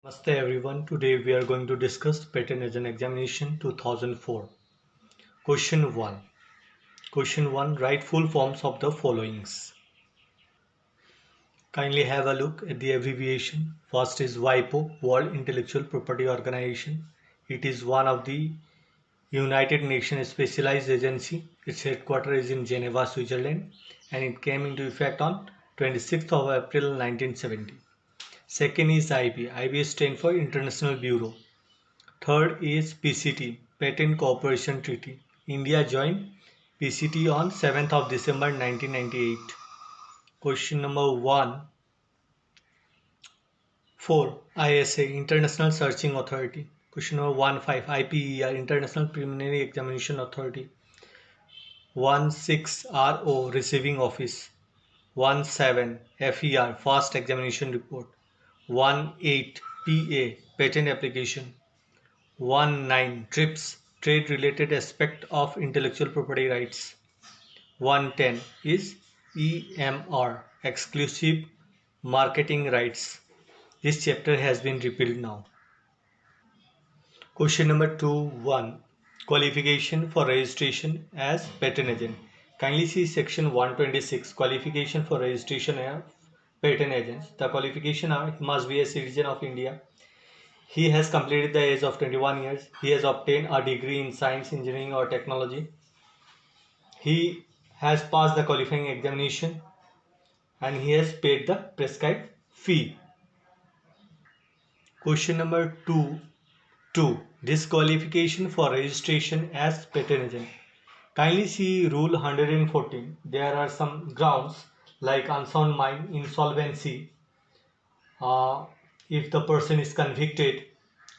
Namaste everyone. Today we are going to discuss pattern as an examination 2004. Question 1. Question 1. Write full forms of the followings. Kindly have a look at the abbreviation. First is WIPO, World Intellectual Property Organization. It is one of the United Nations specialized agency. Its headquarters is in Geneva, Switzerland, and it came into effect on 26th of April 1970. Second is IB. IB stands for International Bureau. Third is PCT, Patent Cooperation Treaty. India joined PCT on 7th of December 1998. Question number 1. 4. ISA, International Searching Authority. Question number 1. 5. IPER, International Preliminary Examination Authority. 1. 6. RO, Receiving Office. 1. 7. FER, Fast Examination Report. 1. 8. PA, Patent Application. 1.9 TRIPS, Trade Related Aspect of Intellectual Property Rights. 1.10 is EMR, Exclusive Marketing Rights. This chapter has been repealed now. Question number 2.1. Qualification for registration as patent agent. Kindly see section 126, qualification for registration of patent agents. The qualification are, it must be a citizen of India. He has completed the age of 21 years. He has obtained a degree in science, engineering or technology. He has passed the qualifying examination and he has paid the prescribed fee. Question number 2. Disqualification for registration as patent agent. Kindly see Rule 114. There are some grounds like unsound mind, insolvency, uh, if the person is convicted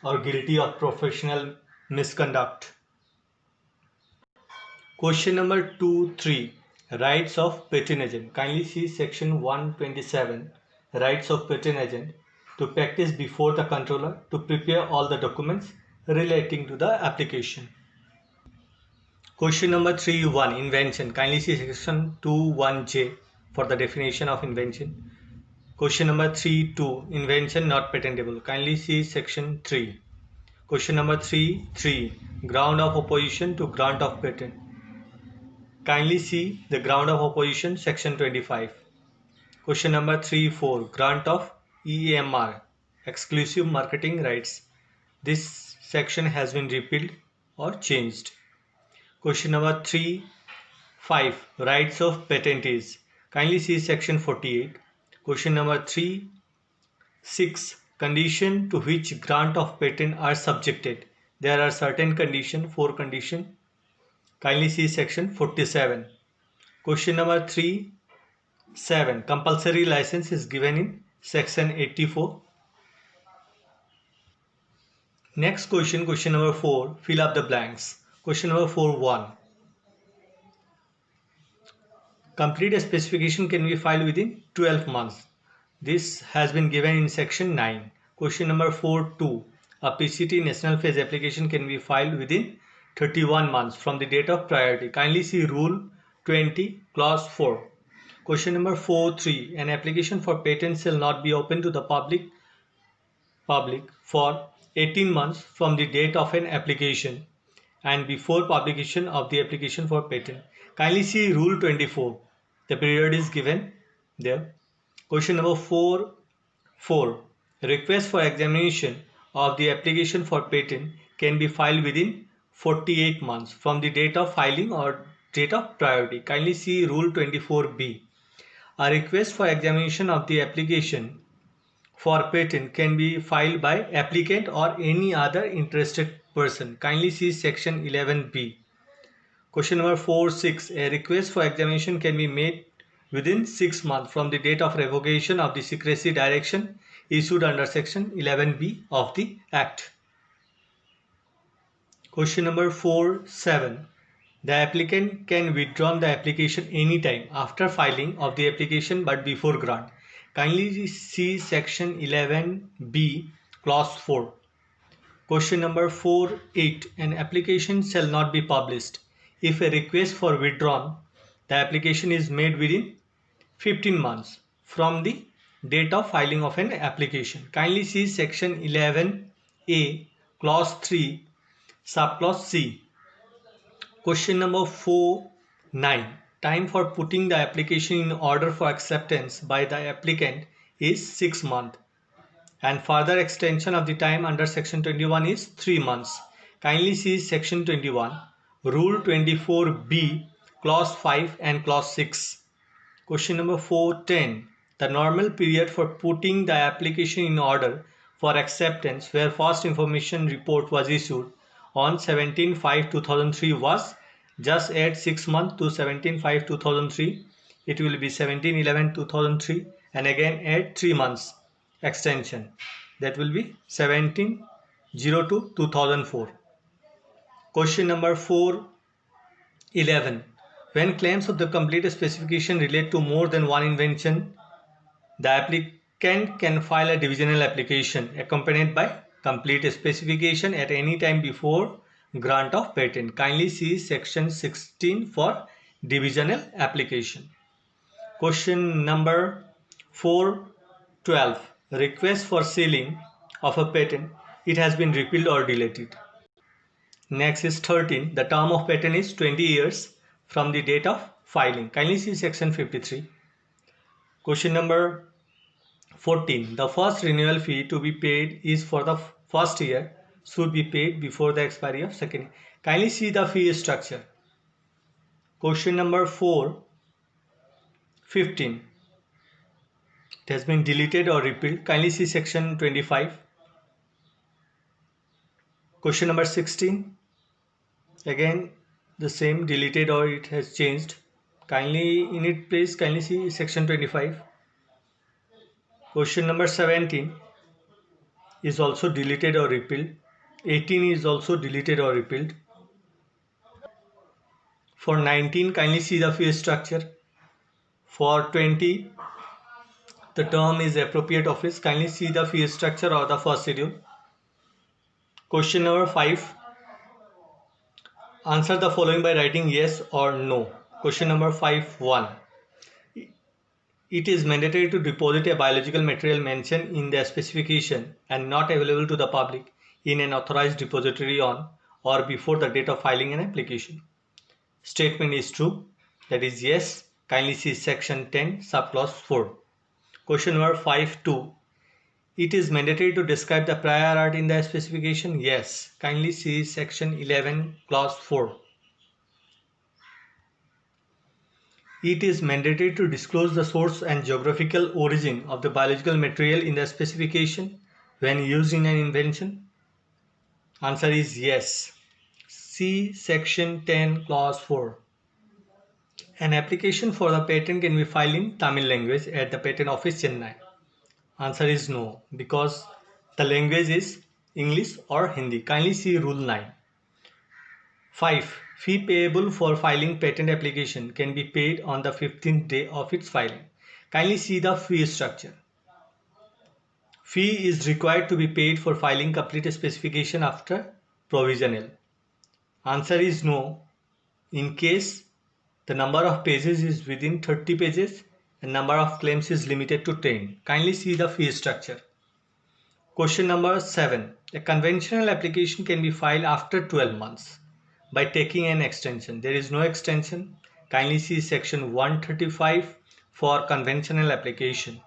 or guilty of professional misconduct. Question number 2.3. Rights of patent agent. Kindly see section 127. Rights of patent agent. To practice before the controller to prepare all the documents relating to the application. Question number 3.1. Invention. Kindly see section 2.1J for the definition of invention. Question number 3.2. Invention not patentable. Kindly see section 3. Question number 3.3. Ground of opposition to grant of patent. Kindly see the ground of opposition section 25. Question number 3.4. Grant of EMR, exclusive marketing rights. This section has been repealed or changed. Question number 3.5. Rights of patentees. Kindly see section 48. Question number 3.6. Condition to which grant of patent are subjected. There are certain conditions, 4 conditions. Kindly see section 47. Question number 3.7. Compulsory license is given in section 84. Next question, question number 4. Fill up the blanks. Question number 4.1. Complete a specification can be filed within 12 months. This has been given in section 9. Question number 4.2. A PCT national phase application can be filed within 31 months from the date of priority. Kindly see Rule 20, Clause 4. Question number 4.3. An application for patent shall not be open to the public for 18 months from the date of an application and before publication of the application for patent. Kindly see Rule 24. The period is given there. Question number 4.4. Request for examination of the application for patent can be filed within 48 months from the date of filing or date of priority. Kindly see Rule 24B. A request for examination of the application for patent can be filed by applicant or any other interested person. Kindly see section 11B. Question number 4.6. A request for examination can be made within 6 months from the date of revocation of the secrecy direction issued under section 11B of the Act. Question number 4.7. The applicant can withdraw the application anytime after filing of the application but before grant. Kindly see section 11B clause 4. Question number 4.8. An application shall not be published if a request for withdrawn the application is made within 15 months from the Date of filing of an application. Kindly see section 11A clause 3 subclause C. Question number 4(9). Time for putting the application in order for acceptance by the applicant is 6 months, and further extension of the time under section 21 is 3 months. Kindly see section 21, rule 24B, clause 5 and clause 6. Question number 4(10). The normal period for putting the application in order for acceptance where first information report was issued on 17/5/2003 was, just add 6 months to 17/5/2003. It will be 17/11/2003, and again add 3 months extension. That will be 17/02/2004. Question number 4(11). When claims of the complete specification relate to more than one invention, the applicant can file a divisional application accompanied by complete specification at any time before grant of patent. Kindly see section 16 for divisional application. Question number 4(12). Request for sealing of a patent, it has been repealed or deleted. Next is 13. The term of patent is 20 years from the date of filing. Kindly see section 53. Question number 14. The first renewal fee to be paid is for the first year, should be paid before the expiry of second year. Kindly see the fee structure. Question number 4(15). It has been deleted or repealed. Kindly see section 25. Question number 16. Again the same, deleted or it has changed. Kindly in its place, kindly see section 25. Question number 17 is also deleted or repealed. 18 is also deleted or repealed. For 19, kindly see the fee structure. For 20, the term is appropriate office. Kindly see the fee structure or the first schedule. Question number 5. Answer the following by writing yes or no. Question number 5(1). It is mandatory to deposit a biological material mentioned in the specification and not available to the public in an authorized depository on or before the date of filing an application. Statement is true. That is yes. Kindly see section 10 subclause 4. Question number 5(2). It is mandatory to describe the prior art in the specification. Yes. Kindly see section 11 clause 4. It is mandatory to disclose the source and geographical origin of the biological material in the specification when used in an invention. Answer is yes. See section 10 clause 4. An application for the patent can be filed in Tamil language at the Patent Office, Chennai. Answer is no, because the language is English or Hindi. Kindly see rule 9. 5. Fee payable for filing patent application can be paid on the 15th day of its filing. Kindly see the fee structure. Fee is required to be paid for filing complete specification after provisional. Answer is no, in case the number of pages is within 30 pages and number of claims is limited to 10. Kindly see the fee structure. Question number 7. A conventional application can be filed after 12 months by taking an extension. There is no extension. Kindly see section 135 for conventional application.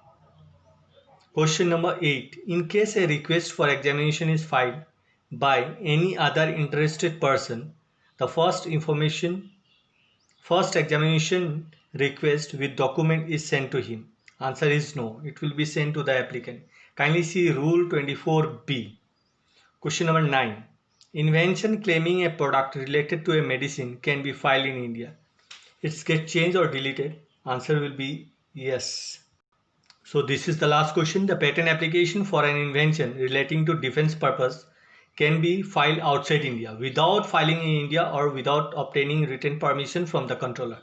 Question number 8. In case a request for examination is filed by any other interested person, the first examination request with document is sent to him. Answer is no. It will be sent to the applicant. Kindly see rule 24B. Question number 9. Invention claiming a product related to a medicine can be filed in India. It's get changed or deleted. Answer will be yes. So this is the last question. The patent application for an invention relating to defense purpose can be filed outside India without filing in India or without obtaining written permission from the controller.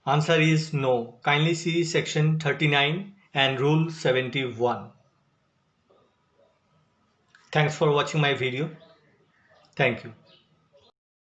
Answer is no. Kindly see section 39 and rule 71. Thanks for watching my video. Thank you.